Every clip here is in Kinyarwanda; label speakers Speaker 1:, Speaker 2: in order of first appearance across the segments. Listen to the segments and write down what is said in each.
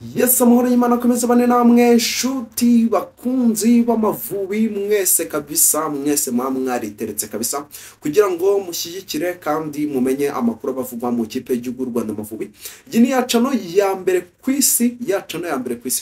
Speaker 1: Yes, amahoro y'Imana akomeze bane namwe shuti bakunzi b'Amavubi mwese kabisa, mwese mwariteretse kabisa kugira ngo mushyigikire kandi mumenye amakuru bavugwa mu kipe y'Igihugu Rwanda Amavubi. Iyi ni yacano ya mbere kwisi,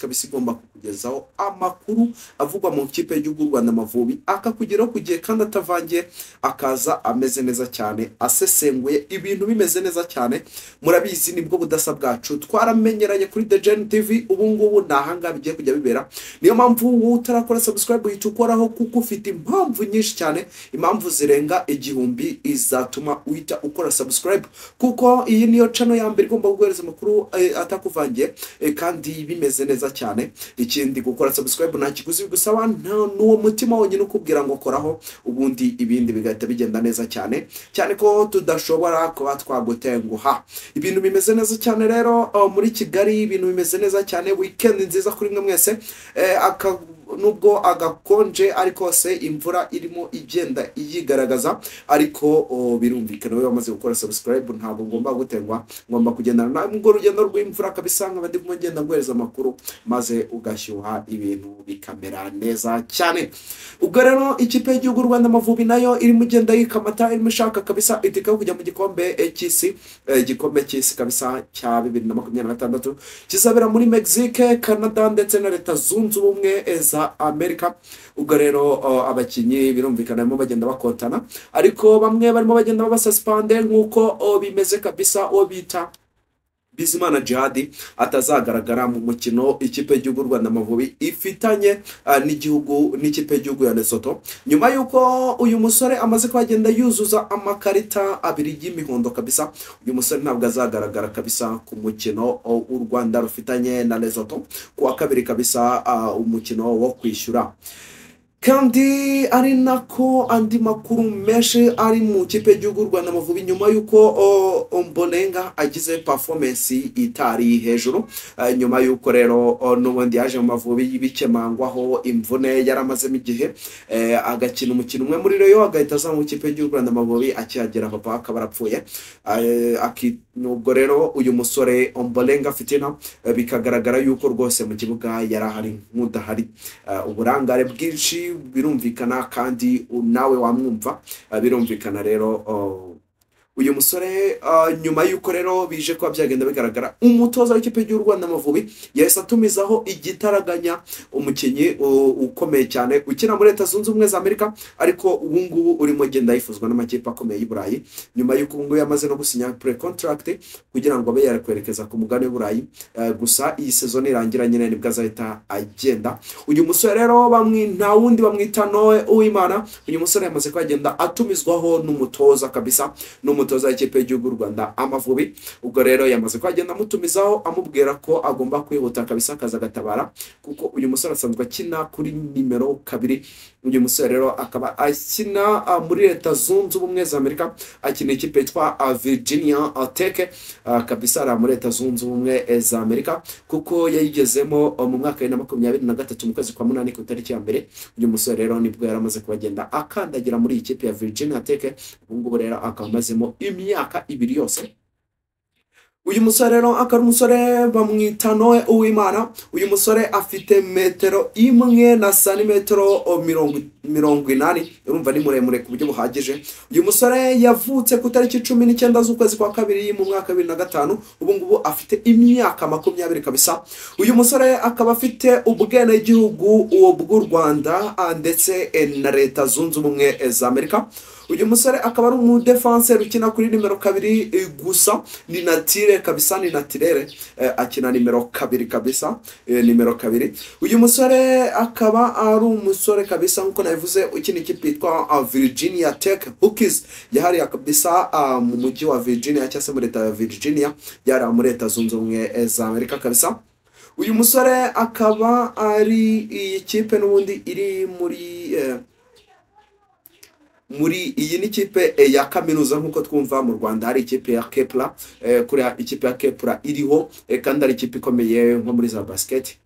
Speaker 1: kabisa igomba kukugezaho amakuru avugwa mu kipe y'Igihugu Rwanda Amavubi, akakugeraho kugiye kandi atavangiye, akaza ameze neza cyane, asesenguye ibintu bimeze neza cyane. Murabizi nibwo budasa bwacu, twaramenyeranye kuri The Gen TV, ubu ngubu nahanga bigiye kujya bibera. Niyo mpamvu utarakora subscribe uhita ukoraho, kuko ufite impamvu nyinshi cyane, impamvu zirenga 1000 izatuma uhita ukora subscribe, kuko iyi niyo channel ya mbere igomba guhereza amakuru atakuvangiye kandi bimeze neza cyane. Ikindi gukora subscribe nta kiguzi bigusaba, n'uwo mutima wonyine ukubwira ngo koraho, ubundi ibindi bigahita bigenda neza cyane ko tudashobora kuba twagutenguha. Ibintu bimeze neza cyane rero muri Kigali, ibintu bimeze neza cyane. Weekend nziza kuri mwe mwese, nubwo agakonje ariko se imvura irimo igenda iyigaragaza, ariko birumvikana we wamaze gukora subscribe ntabwo ngomba gutengwa, ngomba kugendana na ngo rugendo rw'imvura kabisa, nk'abandi mugenda guhereza amakuru maze ugashyuha ibintu bikamera neza cyane. Ubwo rero ikipe y'Igihugu Rwanda Amavubi nayo iri mugenda yikamata, iri mushaka kabisa itikaho kujya mu gikombe cy'isi kabisa cya 2026 kizabera muri Mexique, Canada ndetse na Leta Zunze Ubumwe za Amerika. Ubwo rero abakinyi birumvikana mo bagenda bakotana, ariko bamwe barimo bagenda babasuspende nk'uko bimeze kabisa. O bita Bizimana Jihad atazagaragara mu mukino ikipe y'Igihugu Rwanda Amavubi ifitanye n'ikipe y'Igihugu ya Lesotho, nyuma yuko uyu musore amaze kwagenda yuzuza amakarita abiri y'imihondo kabisa. Uyu musore ntabwo azagaragara kabisa ku mukino u Rwanda rufitanye na Lesotho kuwa kabiri kabisa, umukino wo kwishyura. Kandi ari nako andi makuru menshi ari mu kipe y'Igihugu Rwanda Amavubi, nyuma yuko Mbonenga agize performance itari hejuru, nyuma yuko rero n'ubundi yaje mu Mavubi y'ibikemangwaho imvune yaramazemo igihe, agakina umukino umwe muri Rayon agahita aza mu kipe y'Igihugu Rwanda Amavubi, akihagera papa akaba arapfuye. Nubwo rero uyu musore Mbonenga Fitina bikagaragara yuko rwose mu kibuga yarahari nk'udahari, uburangare bwinshi birumvikana kandi nawe wamwumva, birumvikana rero uyu musore nyuma yuko rero bije kwa byagenda bigaragara, umutoza w'ikipe y'U Rwanda Amavubi yahise atumizaho igitaraganya umukinyi ukomeye cyane ukina muri Leta Zunze Ubumwe za Amerika, ariko ubu ngubu urimo genda yifuzwa n'amakipe akomeye y'I Burayi, nyuma yuko ngo yamaze no gusinya pre-contract kugira ngo abe yarekwerekeza ku mugabane w'I Burayi. Gusa iyi season irangira nyine nibwo azahita agenda. Uyu musore rero nta wundi bamwita Noe Uwimana. Uyu musore yamaze kwagenda atumizwaho n'umutoza kabisa, n'umutoza w'ikipe y'Igihugu Rwanda Amavubi. Ubwo rero yamaze kwagenda amutumizaho amubwira ko agomba kwihuta kabisa akaza gatabara, kuko uyu musore asanzwe akina kuri nimero 2. Uyu musore rero akaba akina muri Leta Zunze Ubumwe za Amerika, akina ikipe yitwa Virginia Tech kabisa ara muri Leta Zunze Ubumwe za Amerika, kuko yayigezemo mu mwaka wa 2023 mu kwezi kwa 8 ku itariki ya mbere. Uyu musore rero nibwo yaramaze kubagenda akandagira muri ikipe ya Virginia Tech. Ubu ngubu rero akaba amazemo imyaka 2 yose. Uyu musore rero akari umusore bamwita Noe Uwimana. Uyu musore afite metero 1 na santimetero 80, urumva ni muremure ku buryo buhagije. Uyu musore yavutse ku tariki 19 z'ukwezi kwa kabiri mu mwaka wa 2005. Ubu ngubu afite imyaka 20 kabisa. Uyu musore akaba afite ubwene gihugu bw'u Rwanda ndetse na Leta Zunze Ubumwe za Amerika. Uyu musore akaba ari umudefenseur ukina kuri nimero 2 gusa, ni natire kabisa, ni naturere, akina nimero 2 kabisa, nimero 2. Uyu musore akaba ari umusore kabisa nkuko navuze ukina ikipe yitwa Virginia Tech Hokies, yahari kabisa mu mujyi wa Virginia cyangwa se muri Leta ya Virginia, yari muri Leta Zunze Ubumwe za Amerika kabisa. Uyu musore akaba ari ikipe n'ubundi iri muri iyi ni ikipe ya kaminuza nkuko twumva mu Rwanda hari ikipe ya Kepler, kuri ikipe ya Kepler iriho kandi ari ikipe ikomeye nko muri za basket.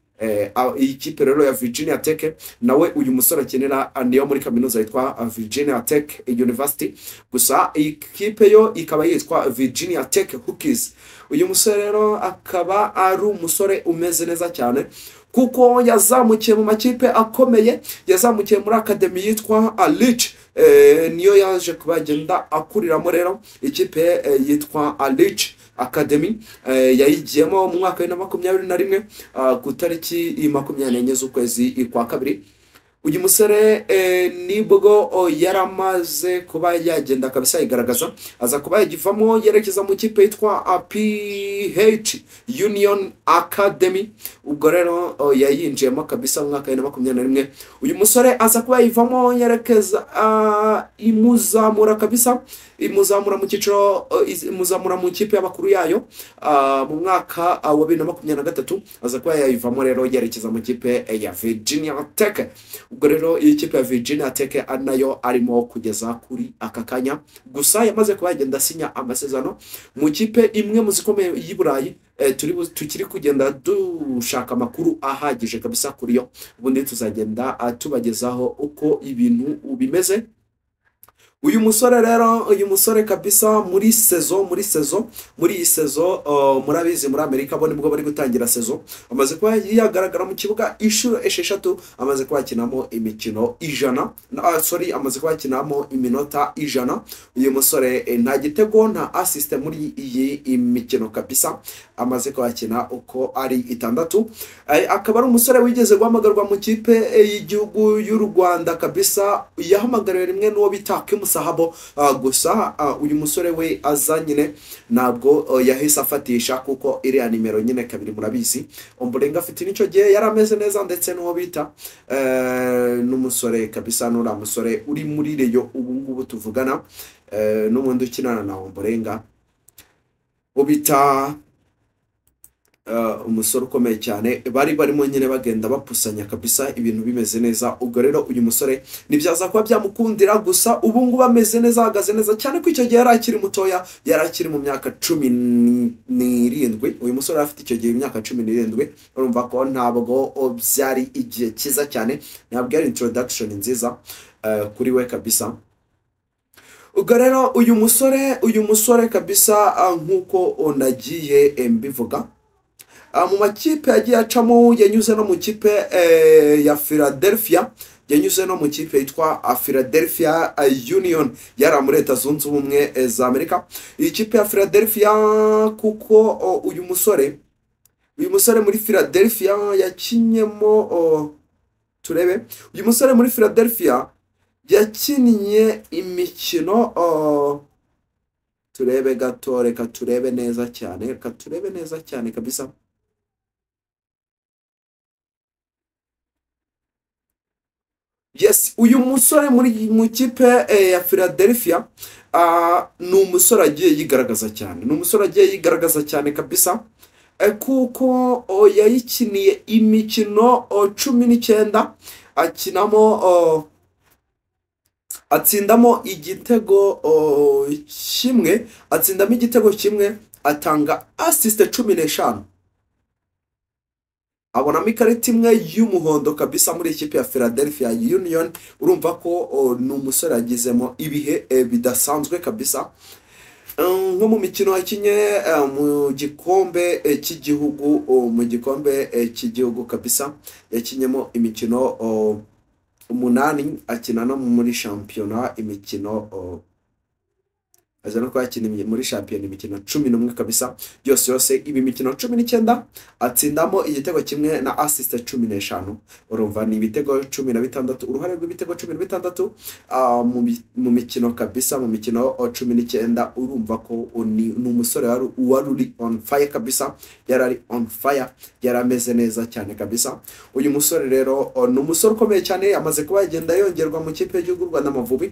Speaker 1: Iyi kipe rero ya Virginia Tech nawe uyu musore akenera niyo muri kaminuza yitwa Virginia Tech University, gusa iyi kipe yo ikaba yitwa Virginia Tech Hokies. uyu musore rero akaba ari umusore umeze neza cyane kuko yazamukiye mu makipe akomeye, yazamukiye muri akademi yitwa Alic, niyo yaje kubagenda akuriramo rero ikipe yitwa Alic Academy, yayigiyemo mu mwaka wa 2021 ku tariki 24 z'ukwezi kwa kabiri. Uyu musore nibwo yaramaze kuba yagenda kabisa yigaragaza, aza kuba yagivamo yerekeza mu kipe yitwa PH Union Academy. Ubwo rero yayinjiyemo kabisa mu mwaka wa 2021. Uyu musore aza kuba yivamo yerekeza imuzamura kabisa, imuzamura mu cyiciro, imuzamura mu kipe y'abakuru yayo mu mwaka wa 2023. aza kuba yayivamo rero yerekeza mu kipe ya Virginia Tech. Ubwo rero iyi kipe ya Virginia Tech nayo arimo kugeza kuri aka kanya, gusa yamaze kuba yagenda asinya amasezerano mu kipe imwe mu zikomeye y'i Burayi. Tukiri kugenda dushaka amakuru ahagije kabisa kuri yo, ubundi tuzagenda tubagezaho uko ibintu bimeze. Uyu musore rero, uyu musore kabisa muri iyi sezo murabizi muri Amerika bo nibwo bari gutangira sezo, amaze kuba yagaragara mu kibuga inshuro 6, amaze kuba yakinamo imikino 100, amaze kuba yakinamo iminota 100. Uyu musore nta gitego nta assist muri iyi imikino kabisa, amaze kuba yakina uko ari 6. Akaba ari umusore wigeze guhamagarwa mu kipe y'igihugu y'u Rwanda kabisa, yahamagariwe rimwe n'uwo bita Sahabo, gusa uyu musore we aza nyine ntabwo yahise afatisha kuko iriya nimero nyine kabiri murabizi Ombolenga afite nicyo gihe yarameze neza, ndetse n'uwo bita n'umusore kabisa, n'ura musore uri muri Reyo ubu ngubu tuvugana, n'ubundi ukinana na Ombolenga ubita umusore ukomeye cyane, bari barimo nyine bagenda bapusanya kabisa ibintu bimeze neza. Ubwo rero uyu musore nibyaza kuba byamukundira, gusa ubu ngubu ameze neza, ahagaze neza cyane ko icyo gihe yari akiri mutoya, yari akiri mu myaka 17. Uyu musore afite icyo gihe imyaka 17, urumva ko ntabwo byari igihe cyiza cyane, ntabwo yari introduction nziza kuri we kabisa. Ubwo rero uyu musore kabisa nkuko onagiye mbivuga, mu makipe yagiye acamo yanyuze no mu kipe ya Philadelphia, yanyuze no mu kipe yitwa Philadelphia Union yari muri Leta Zunze Ubumwe za Amerika. Iyi kipe ya Philadelphia kuko uyu musore muri Philadelphia yakinyemo, turebe uyu musore muri Philadelphia yakinnye imikino, turebe gato, reka turebe neza cyane kabisa. Yes, uyu musore mu kipe ya Philadelphia ni umusore agiye yigaragaza cyane, kabisa, kuko yayikiniye imikino 19, akinamo atsindamo igitego kimwe, atanga assist 15, abonamo ikarita imwe y'umuhondo kabisa muri ikipe ya Philadelphia Union. Urumva ko ni umusore yagizemo ibihe bidasanzwe kabisa, nko mu mikino yakinye mu gikombe cy'igihugu kabisa, yakinyemo imikino 8, akina no muri shampiyona imikino aza no kwakina muri shampiyona imikino 11 kabisa, yose ibi mikino 19, atsindamo igitego kimwe na assist 15. urumva ni ibitego 16, uruhare rw'ibitego 16 mu mikino kabisa, mu mikino 19. urumva ko ni umusore wari on fire kabisa, yari on fire, yarameze neza cyane kabisa. Uyu musore rero ni umusore ukomeye cyane, amaze kuba yagenda yongerwa mu kipe y'u Rwanda Amavubi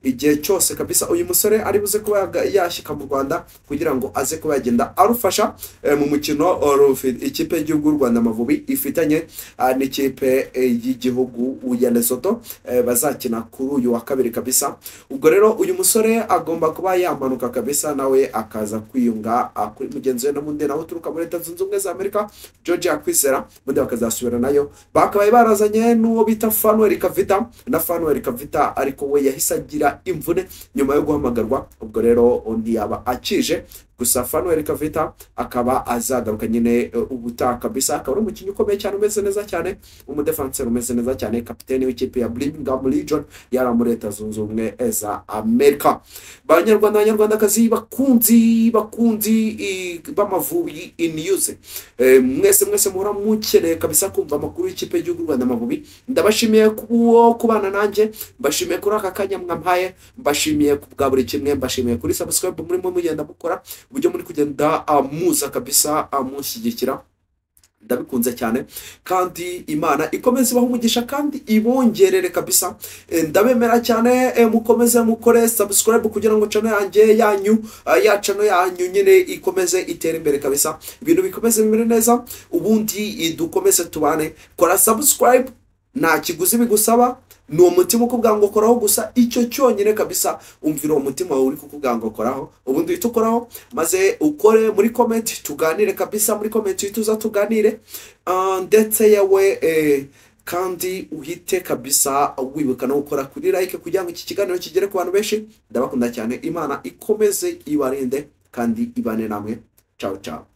Speaker 1: igihe cyose kabisa. Uyu musore ari buze kuba yashyika mu Rwanda kugira ngo aze kuba yagenda arufasha mu mukino ikipe y'u Rwanda Amavubi ifitanye n'ikipe y'igihugu ya Lesotho, bazakina kuri uyu wa kabiri kabisa. Ubwo rero uyu musore agomba kuba yamanuka kabisa, nawe akaza kwiyunga kuri mugenzi we n'undi nawe uturuka muri Leta Zunze Ubumwe za Amerika, George Akwizera, ubundi bakazasubira nayo. Bakabaye barazanye n'uwo bita Fanuel Kavita, ariko we yahise agira imvune nyuma yo guhamagarwa. Ubwo rero ntiyaba akije gusa Fanuel Kavita akaba azagaruka nyine ubutaha kabisa. Akaba ari umukinnyi ukomeye cyane umeze neza cyane, umudefenseur umeze neza cyane, kapiteni w'ikipe ya Birmingham Legion yari muri Leta Zunze Ubumwe za Amerika. Banyarwanda banyarwandakazi bakunzi b'Amavubi news, mwese muhora mukeneye kabisa kumva amakuru y'ikipe y'igihugu Rwanda Amavubi. Ndabashimiye kubana nanjye, mbashimiye kuri aka kanya mwampaye, mbashimiye kubwa buri kimwe, mbashimiye kuri subscribe muri mugenda mukora, uburyo muri kugenda muza kabisa mushyigikira, ndabikunze cyane. Kandi Imana ikomeze ibaha umugisha kandi ibongerere kabisa. Ndabemera cyane, mukomeze mukore subscribe kugira ngo channel yanjye yanyu nyine ikomeze itere imbere kabisa, ibintu bikomeze bimere neza, ubundi dukomeze tubane. Kora subscribe, nta kiguzi bigusaba, ni umutima ukubwira ngo koraho gusa, icyo cyonyine kabisa. Umvira umutima wawe uri kukubwira ngo koraho, ubundi uhita ukoraho, maze ukore muri comment tuganire kabisa, muri comment uhita tuganire, ndetse yewe kandi uhite kabisa wibuka no gukora kuri like kugira ngo iki kiganiro kigere ku bantu benshi. Ndabakunda cyane, Imana ikomeze ibarinde kandi ibane namwe. Ciao ciao.